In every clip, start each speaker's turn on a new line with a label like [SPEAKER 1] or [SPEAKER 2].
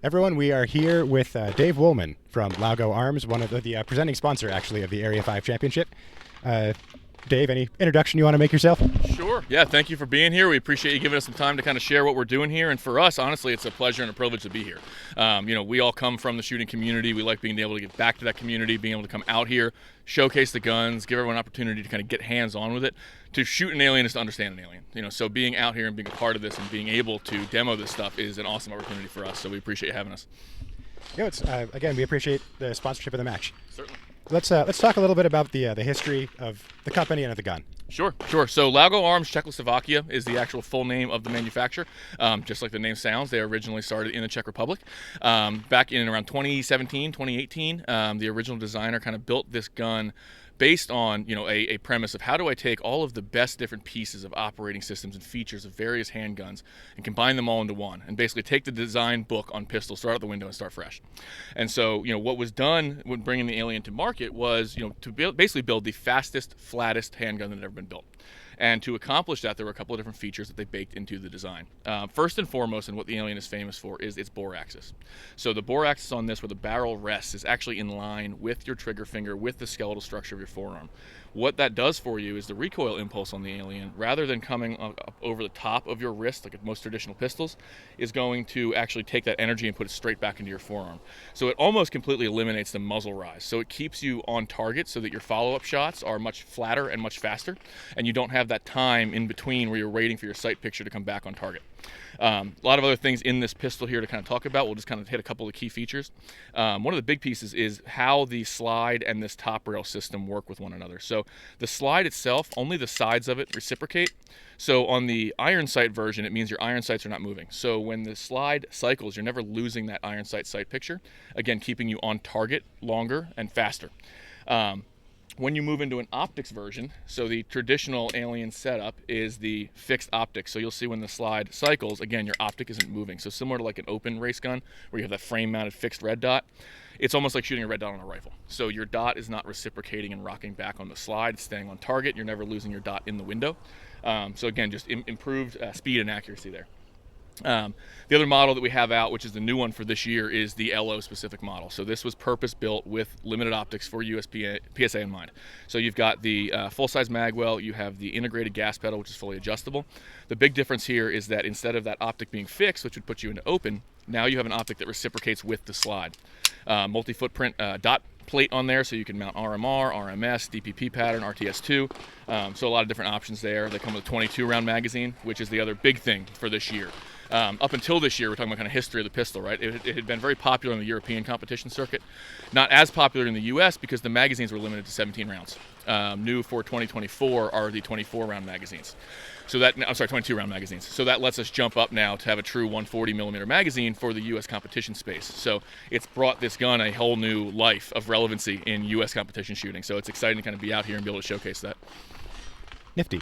[SPEAKER 1] Everyone, we are here with Dave Wollman from Laugo Arms, one of the presenting sponsor, actually, of the Area 5 Championship. Dave, any introduction you want to make yourself?
[SPEAKER 2] Sure. Yeah, thank you for being here. We appreciate you giving us some time to kind of share what we're doing here. And for us, honestly, it's a pleasure and a privilege to be here. We all come from the shooting community. We like being able to get back to that community, being able to come out here, showcase the guns, give everyone an opportunity to kind of get hands-on with it. To shoot an alien is to understand an alien. So being out here and being a part of this and being able to demo this stuff is an awesome opportunity for us. So we appreciate you having us.
[SPEAKER 1] Again, we appreciate the sponsorship of the match.
[SPEAKER 2] Certainly.
[SPEAKER 1] Let's talk a little bit about the history of the company and of the gun.
[SPEAKER 2] Sure. So Laugo Arms Czechoslovakia is the actual full name of the manufacturer. Just like the name sounds, they originally started in the Czech Republic. Back in around 2017, 2018, the original designer kind of built this gun based on a premise of how do I take all of the best different pieces of operating systems and features of various handguns and combine them all into one, and basically take the design book on pistols, throw it out the window, and start fresh. And so what was done when bringing the Alien to market was to basically build the fastest, flattest handgun that had ever been built. And to accomplish that, there were a couple of different features that they baked into the design. First and foremost, and what the Alien is famous for, is its bore axis. So the bore axis on this, where the barrel rests, is actually in line with your trigger finger, with the skeletal structure of your forearm. What that does for you is the recoil impulse on the Alien, rather than coming up over the top of your wrist like at most traditional pistols, is going to actually take that energy and put it straight back into your forearm. So it almost completely eliminates the muzzle rise. So it keeps you on target so that your follow-up shots are much flatter and much faster, and you don't have that time in between where you're waiting for your sight picture to come back on target. A lot of other things in this pistol here to kind of talk about. We'll just kind of hit a couple of key features. One of the big pieces is how the slide and this top rail system work with one another. So the slide itself, only the sides of it reciprocate. So on the iron sight version, it means your iron sights are not moving. So when the slide cycles, you're never losing that iron sight picture. Again, keeping you on target longer and faster. When you move into an optics version, so the traditional Alien setup is the fixed optics. So you'll see when the slide cycles, again, your optic isn't moving. So similar to like an open race gun where you have that frame-mounted fixed red dot, it's almost like shooting a red dot on a rifle. So your dot is not reciprocating and rocking back on the slide. It's staying on target. You're never losing your dot in the window. So again, just improved speed and accuracy there. The other model that we have out, which is the new one for this year, is the LO specific model. So this was purpose built with limited optics for USPSA in mind. So you've got the full-size magwell, you have the integrated gas pedal, which is fully adjustable. The big difference here is that instead of that optic being fixed, which would put you into open, now you have an optic that reciprocates with the slide. Multi-footprint dot plate on there, so you can mount RMR, RMS, DPP pattern, RTS2. So a lot of different options there. They come with a 22 round magazine, which is the other big thing for this year. Up until this year, we're talking about kind of history of the pistol, right? It had been very popular in the European competition circuit. Not as popular in the US because the magazines were limited to 17 rounds. New for 2024 are the 24 round magazines. So that, 22 round magazines. So that lets us jump up now to have a true 140 millimeter magazine for the US competition space. So it's brought this gun a whole new life of relevancy in US competition shooting. So it's exciting to kind of be out here and be able to showcase that.
[SPEAKER 1] Nifty.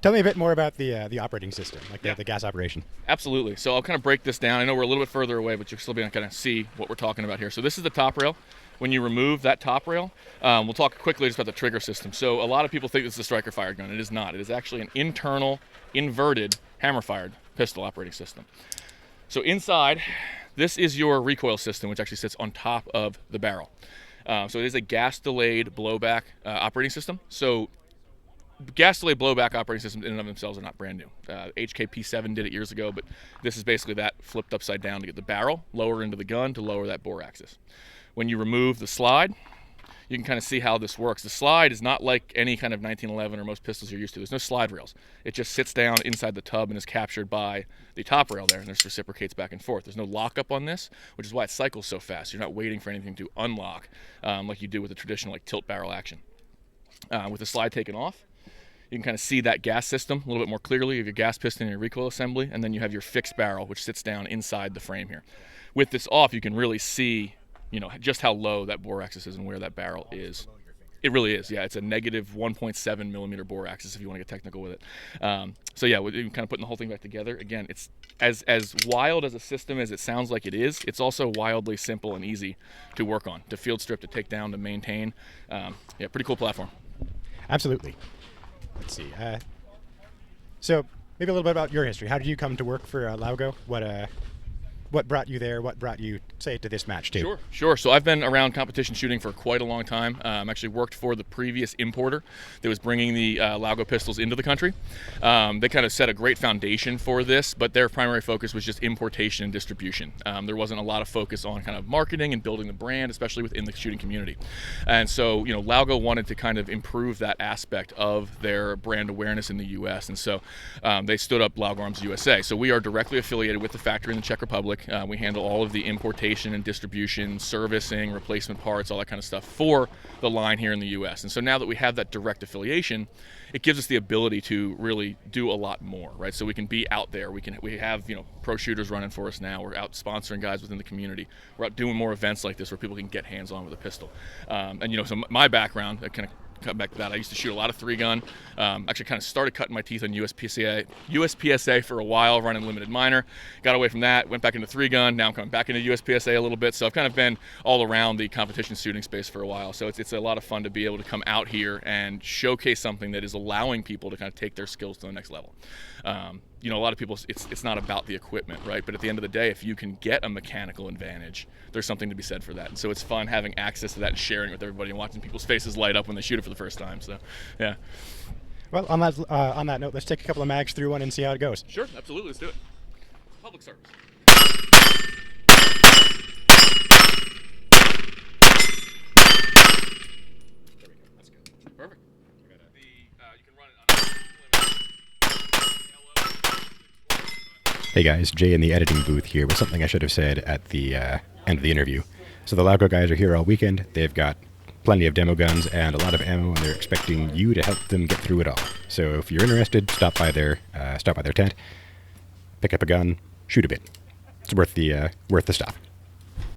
[SPEAKER 1] Tell me a bit more about the operating system, like the gas operation.
[SPEAKER 2] Absolutely. So I'll kind of break this down. I know we're a little bit further away, but you'll still be able to kind of see what we're talking about here. So this is the top rail. When you remove that top rail, we'll talk quickly just about the trigger system. So a lot of people think this is a striker-fired gun. It is not. It is actually an internal, inverted, hammer-fired pistol operating system. So inside, this is your recoil system, which actually sits on top of the barrel. So it is a gas-delayed blowback operating system. So gas delayed blowback operating systems in and of themselves are not brand new. HKP7 did it years ago, but this is basically that flipped upside down to get the barrel lower into the gun to lower that bore axis. When you remove the slide, you can kind of see how this works. The slide is not like any kind of 1911 or most pistols you're used to. There's no slide rails. It just sits down inside the tub and is captured by the top rail there, and this reciprocates back and forth. There's no lockup on this, which is why it cycles so fast. You're not waiting for anything to unlock like you do with a traditional like tilt barrel action. With the slide taken off, you can kind of see that gas system a little bit more clearly. You have your gas piston and your recoil assembly, and then you have your fixed barrel, which sits down inside the frame here. With this off, you can really see, just how low that bore axis is and where that barrel is. It really is, yeah. It's a negative 1.7 millimeter bore axis if you want to get technical with it. So yeah, we're kind of putting the whole thing back together. Again, it's as wild as a system as it sounds like it is. It's also wildly simple and easy to work on, to field strip, to take down, to maintain. Yeah, pretty cool platform.
[SPEAKER 1] Absolutely. Let's see. So maybe a little bit about your history. How did you come to work for Laugo? what brought you there? What brought you, say, to this match too?
[SPEAKER 2] Sure. So I've been around competition shooting for quite a long time. Actually worked for the previous importer that was bringing the Laugo pistols into the country. They kind of set a great foundation for this, but their primary focus was just importation and distribution. There wasn't a lot of focus on kind of marketing and building the brand, especially within the shooting community. And so, Laugo wanted to kind of improve that aspect of their brand awareness in the U.S. And so they stood up Laugo Arms USA. So we are directly affiliated with the factory in the Czech Republic. We handle all of the importation and distribution, servicing, replacement parts, all that kind of stuff for the line here in the U.S. And so now that we have that direct affiliation, it gives us the ability to really do a lot more, right? So we can be out there. We have pro shooters running for us now. We're out sponsoring guys within the community. We're out doing more events like this where people can get hands-on with a pistol. So my background, I kind of come back to that. I used to shoot a lot of 3-gun. Actually kind of started cutting my teeth on USPSA for a while, running limited minor. Got away from that, went back into 3-gun. Now I'm coming back into USPSA a little bit. So I've kind of been all around the competition shooting space for a while. So it's a lot of fun to be able to come out here and showcase something that is allowing people to kind of take their skills to the next level. A lot of people, it's not about the equipment, right? But at the end of the day, if you can get a mechanical advantage, there's something to be said for that. And so it's fun having access to that and sharing with everybody and watching people's faces light up when they shoot it for the first time. So, yeah.
[SPEAKER 1] Well, on that note, let's take a couple of mags through one and see how it goes.
[SPEAKER 2] Sure, absolutely. Let's do it. Public service. There we go. That's good. Perfect. You can run it on
[SPEAKER 1] Hey guys, Jay in the editing booth here with something I should have said at the end of the interview. So the Laugo guys are here all weekend. They've got plenty of demo guns and a lot of ammo, and they're expecting you to help them get through it all. So if you're interested, stop by their tent, pick up a gun, shoot a bit. It's worth the stop.